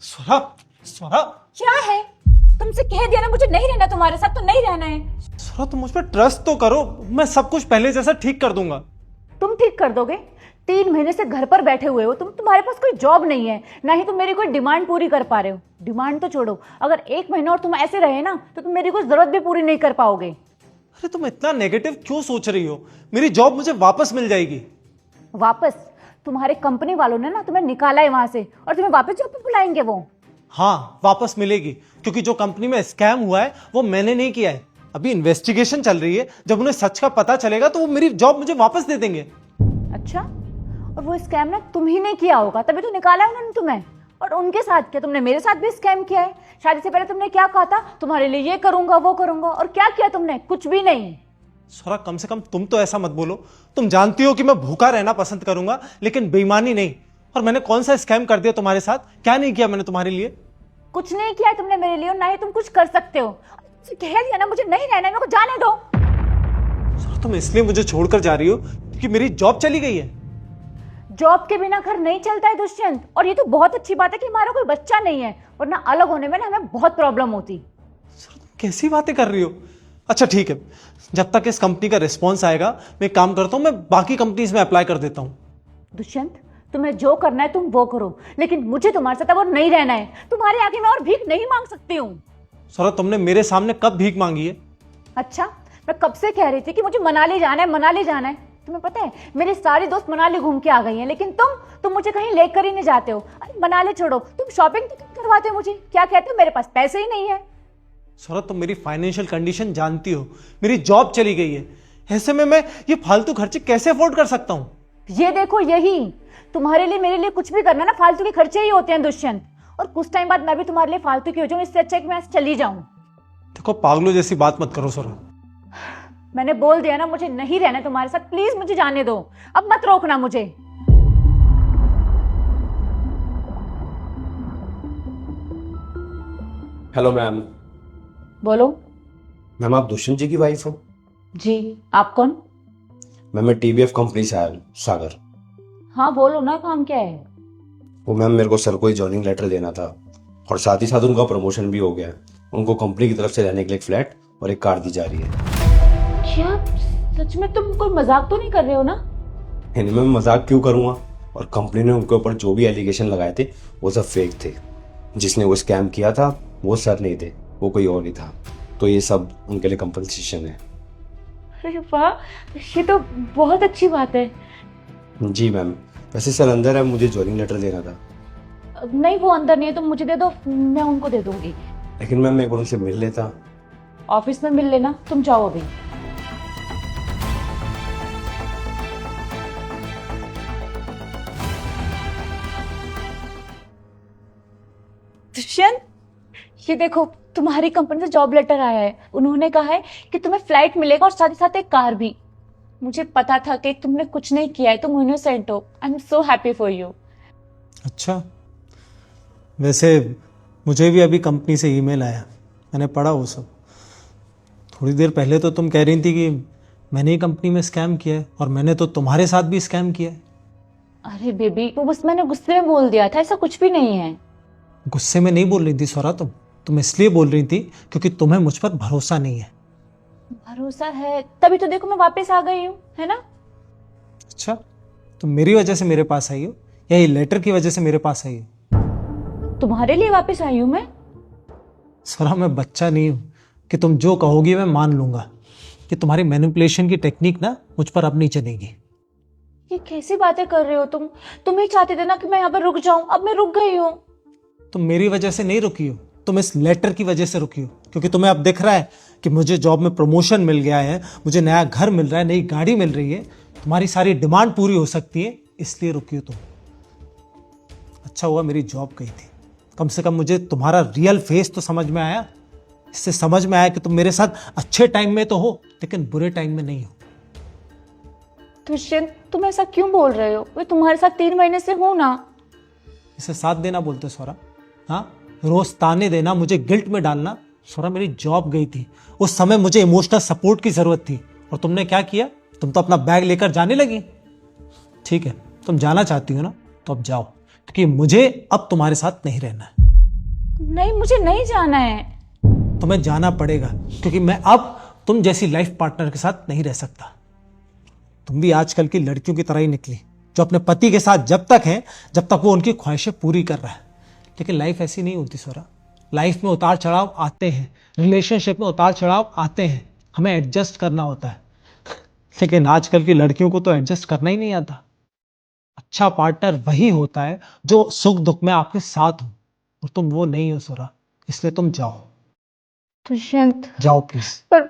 स्वरा, स्वरा, क्या है? तुमसे कह दिया ना मुझे नहीं रहना तुम्हारे साथ, तो नहीं रहना है। स्वरा तुम मुझ पर ट्रस्ट तो करो, मैं सब कुछ पहले जैसा ठीक कर दूंगा। तुम ठीक कर दोगे? 3 महीने से घर पर बैठे हुए हो तुम्हारे पास कोई जॉब नहीं है, ना ही तुम मेरी कोई डिमांड पूरी कर पा रहे हो। डिमांड तो छोड़ो, अगर 1 महीना और तुम ऐसे रहे ना तो तुम मेरी कोई जरूरत भी पूरी नहीं कर पाओगे। अरे तुम इतना नेगेटिव क्यों सोच रही हो? मेरी जॉब मुझे वापस मिल जाएगी। वापस? तुम्हारे कंपनी वालों ने ना तुम्हें निकाला है वहां से और तुम्हें वापस जॉब पे बुलाएंगे वो। हाँ वापस मिलेगी, क्योंकि जो कंपनी में स्कैम हुआ है वो मैंने नहीं किया है। अभी इन्वेस्टिगेशन चल रही है, जब उन्हें सच का पता चलेगा तो वो मेरी जॉब मुझे वापस दे देंगे। अच्छा, और वो स्कैम ना तुम ही ने किया होगा, तभी तो निकाला है उन्होंने तुम्हें। और उनके साथ क्या तुमने मेरे साथ भी स्कैम किया है? शादी से पहले तुमने क्या कहा था, तुम्हारे लिए ये करूंगा वो करूंगा, और क्या किया तुमने? कुछ भी नहीं। स्वरा कम से कम तुम तो ऐसा मत बोलो। तुम जानती हो कि मैं भूखा रहना पसंद करूंगा, लेकिन बेईमानी नहीं। और मैंने कौन सा स्कैम कर दिया तुम्हारे साथ? क्या नहीं किया मैंने तुम्हारे लिए? कुछ नहीं किया तुमने मेरे लिए, और ना ही तुम कुछ कर सकते हो। तुमसे कह दिया ना मुझे नहीं रहना है, मेरे को जाने दो। स्वरा तुम इसलिए मुझे छोड़कर जा रही हो क्योंकि मेरी जॉब चली गई है। जॉब के बिना घर नहीं चलता है दुष्यंत, और ये तो बहुत अच्छी बात है कि हमारा कोई बच्चा नहीं है, वरना अलग होने में ना हमें बहुत प्रॉब्लम होती। स्वरा तुम कैसी बातें कर रही हो? अच्छा ठीक है, जब तक इस कंपनी का रिस्पॉन्स आएगा मैं एक काम करता हूं, मैं बाकी कंपनीज में अप्लाई कर देता हूं। दुष्यंत, तुम्हें जो करना है तुम वो करो, लेकिन मुझे तुम्हारे साथ अब और नहीं रहना है। तुम्हारे आगे मैं और भीख नहीं मांग सकती हूँ। स्वरा तुमने मेरे सामने कब भीख मांगी है? अच्छा, मैं कब से कह रही थी कि मुझे मनाली जाना है, मनाली जाना है। तुम्हें पता है मेरी सारी दोस्त मनाली घूम के आ गई हैं, लेकिन तुम मुझे कहीं लेकर ही नहीं जाते हो। अरे मनाली छोड़ो, तुम शॉपिंग तो क्यों करवाते हो मुझे? क्या कहते हो, मेरे पास पैसे ही नहीं है। स्वरा तुम मेरी फाइनेंशियल कंडीशन जानती हो, मेरी जॉब चली गई है। ऐसे में मैं ये फालतू खर्चे कैसे अफोर्ड कर सकता हूँ? ये देखो, यही तुम्हारे लिए मेरे लिए कुछ भी करना ना फालतू के खर्चे ही होते हैं दुष्यंत। और कुछ टाइम बाद मैं भी तुम्हारे लिए फालतू की हो जाऊं, इससे अच्छा है कि मैं चली जाऊं। देखो पागलों जैसी बात मत करो स्वरा। मैंने बोल दिया ना मुझे नहीं रहना तुम्हारे साथ, प्लीज मुझे जाने दो, अब मत रोकना मुझे। Hello ma'am. बोलो। मैम आप दुष्यंत जी की वाइफ हो? जी, आप कौन? मैम मैं टीबीएफ कंपनी से आया हूँ, सागर। हाँ बोलो ना, काम क्या है? वो मैम मेरे को सर को जॉइनिंग लेटर देना था, और साथ ही साथ उनका प्रमोशन भी हो गया है। उनको कंपनी की तरफ से रहने के लिए एक फ्लैट और एक कार दी जा रही है। क्या सच में? तुम कोई मजाक तो नहीं कर रहे हो ना? नहीं मैं मजाक क्यों करूँगा? और कंपनी ने उनके ऊपर जो भी एलिगेशन लगाए थे वो सब फेक थे। जिसने वो स्कैम किया था वो सर नहीं थे, वो कोई और ही था। तो ये सब उनके लिए कंपनसेशन है। अरे वाह, ये तो बहुत अच्छी बात है। जी मैम। वैसे सर अंदर है, मुझे जॉइनिंग लेटर देना था। नहीं, वो अंदर नहीं है, तुम मुझे दे दो, मैं उनको दे दूंगी। लेकिन मैम मैं एक बार उनसे मिल लेता। ऑफिस में मिल लेना, तुम जाओ अभी। दुष्यंत, ये देखो तुम्हारी कंपनी से जॉब लेटर आया है। उन्होंने कहा है कि तुम्हें फ्लाइट मिलेगा और साथ ही साथ एक कार भी। मुझे पता था कि तुमने कुछ नहीं किया है, तुम इनोसेंट हो। I am so happy for you. अच्छा, वैसे मुझे भी अभी कंपनी से ईमेल आया, मैंने पढ़ा वो सब। थोड़ी देर पहले तो तुम कह रही थी कि मैंने ही कंपनी में स्कैम किया है, और मैंने तो तुम्हारे साथ भी स्कैम किया है। अरे बेबी, वो बस मैंने गुस्से में बोल दिया था, ऐसा कुछ भी नहीं है। गुस्से में नहीं बोल रही थी स्वरा, तुम इसलिए बोल रही थी क्योंकि तुम्हें मुझ पर भरोसा नहीं है। भरोसा है तभी तो देखो मैं वापस आ गई हूँ, है ना? अच्छा, तुम मेरी वजह से मेरे पास आई हो या ये लेटर की वजह से मेरे पास आई हो? तुम्हारे लिए वापस आई हूँ मैं। स्वरा मैं बच्चा नहीं हूं कि तुम जो कहोगी मैं मान लूंगा। कि तुम्हारी मैनिपुलेशन की टेक्निक ना मुझ पर अब नहीं चलेगी। ये कैसी बातें कर रहे हो तुम ही चाहते थे ना कि मैं यहाँ पर रुक जाऊं, अब मैं रुक गई हूँ। तुम मेरी वजह से नहीं रुकी हो, तुम इस लेटर की वजह से रुकी हो, क्योंकि तुम्हें अब दिख रहा है कि मुझे जॉब में प्रमोशन मिल गया है, मुझे नया घर मिल रहा है, नई गाड़ी मिल रही है, तुम्हारी सारी डिमांड पूरी हो सकती है, इसलिए रुकी हो तुम। अच्छा हुआ मेरी जॉब गई थी, कम से कम मुझे तुम्हारा रियल फेस तो समझ में आया। इससे समझ में आया कि तुम मेरे साथ अच्छे टाइम में तो हो, लेकिन बुरे टाइम में नहीं हो। दुष्यंत, तुम ऐसा क्यों बोल रहे हो? मैं तुम्हारे साथ 3 महीने से हूं ना। इसे साथ देना बोलते स्वरा? हाँ, रोज ताने देना, मुझे गिल्ट में डालना। स्वरा मेरी जॉब गई थी, उस समय मुझे इमोशनल सपोर्ट की जरूरत थी, और तुमने क्या किया? तुम तो अपना बैग लेकर जाने लगी। ठीक है, तुम जाना चाहती हो ना, तो अब जाओ, क्योंकि मुझे अब तुम्हारे साथ नहीं रहना है। नहीं, मुझे नहीं जाना है। तुम्हें जाना पड़ेगा, क्योंकि मैं अब तुम जैसी लाइफ पार्टनर के साथ नहीं रह सकता। तुम भी आजकल की लड़कियों की तरह ही निकली, जो अपने पति के साथ जब तक है जब तक वो उनकी ख्वाहिशें पूरी कर रहा है। लेकिन लाइफ ऐसी नहीं होती स्वरा। लाइफ में उतार चढ़ाव आते हैं, रिलेशनशिप में उतार चढ़ाव आते हैं, हमें एडजस्ट करना होता है। लेकिन आजकल की लड़कियों को तो एडजस्ट करना ही नहीं आता। अच्छा पार्टनर वही होता है जो सुख दुख में आपके साथ हो, और तुम वो नहीं हो स्वरा। इसलिए तुम जाओ, दुष्यंत, जाओ प्लीज। पर